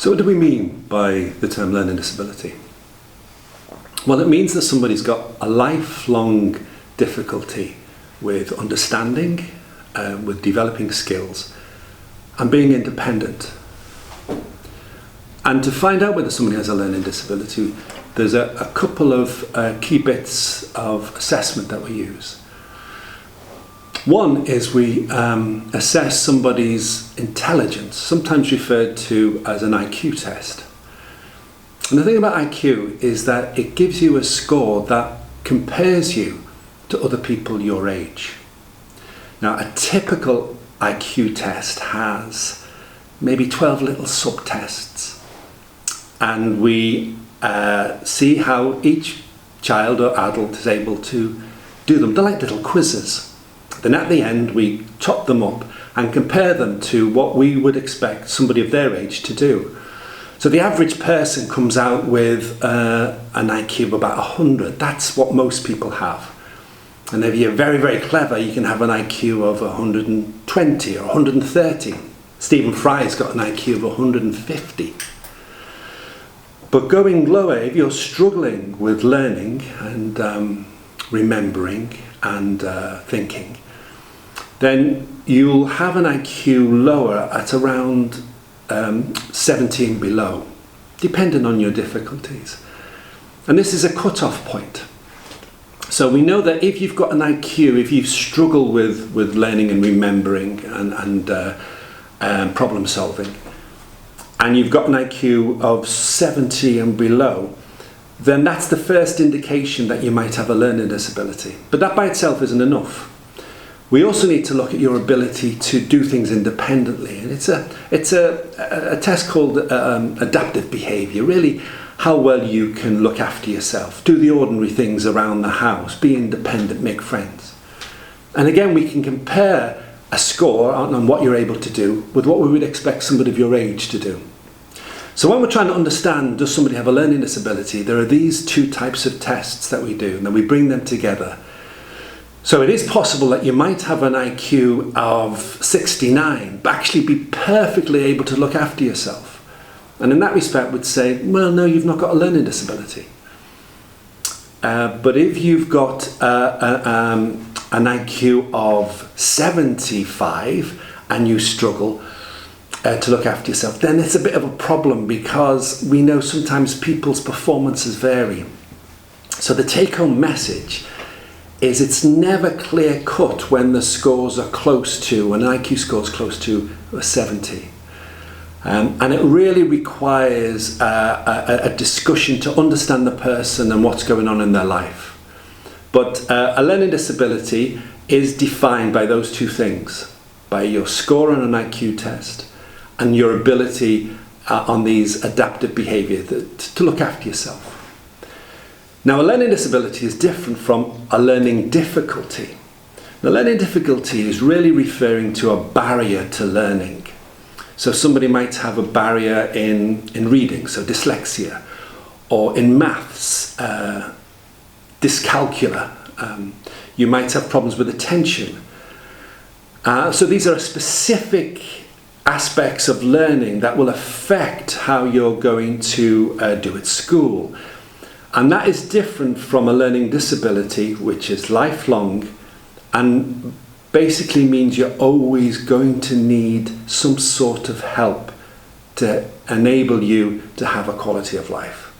So what do we mean by the term learning disability? Well, it means that somebody's got a lifelong difficulty with understanding, with developing skills and being independent. And to find out whether somebody has a learning disability, there's a couple of key bits of assessment that we use. One is we assess somebody's intelligence, sometimes referred to as an IQ test. And the thing about IQ is that it gives you a score that compares you to other people your age. Now, a typical IQ test has maybe 12 little subtests, and we see how each child or adult is able to do them. They're like little quizzes. Then at the end we top them up and compare them to what we would expect somebody of their age to do. So the average person comes out with an IQ of about 100. That's what most people have. And if you're very, very clever, you can have an IQ of 120 or 130. Stephen Fry's got an IQ of 150. But going lower, if you're struggling with learning and remembering and thinking, then you'll have an IQ lower at around 70 and below, depending on your difficulties. And this is a cut-off point. So we know that if you've got an IQ, if you struggle with learning and remembering and problem solving, and you've got an IQ of 70 and below, then that's the first indication that you might have a learning disability. But that by itself isn't enough. We also need to look at your ability to do things independently. And it's a test called adaptive behaviour, really how well you can look after yourself, do the ordinary things around the house, be independent, make friends. And again, we can compare a score on what you're able to do with what we would expect somebody of your age to do. So when we're trying to understand, does somebody have a learning disability, there are these two types of tests that we do, and then we bring them together. So it is possible that you might have an IQ of 69, but actually be perfectly able to look after yourself. And in that respect would say, well, no, you've not got a learning disability. But if you've got an IQ of 75 and you struggle to look after yourself, then it's a bit of a problem, because we know sometimes people's performances vary. So the take-home message is it's never clear cut when the scores are close to, when an IQ score is close to 70. And it really requires a discussion to understand the person and what's going on in their life. But a learning disability is defined by those two things, by your score on an IQ test and your ability on these adaptive behaviour to look after yourself. Now, a learning disability is different from a learning difficulty. The learning difficulty is really referring to a barrier to learning. So somebody might have a barrier in reading, so dyslexia, or in maths, dyscalculia. You might have problems with attention. So these are specific aspects of learning that will affect how you're going to do at school. And that is different from a learning disability, which is lifelong and basically means you're always going to need some sort of help to enable you to have a quality of life.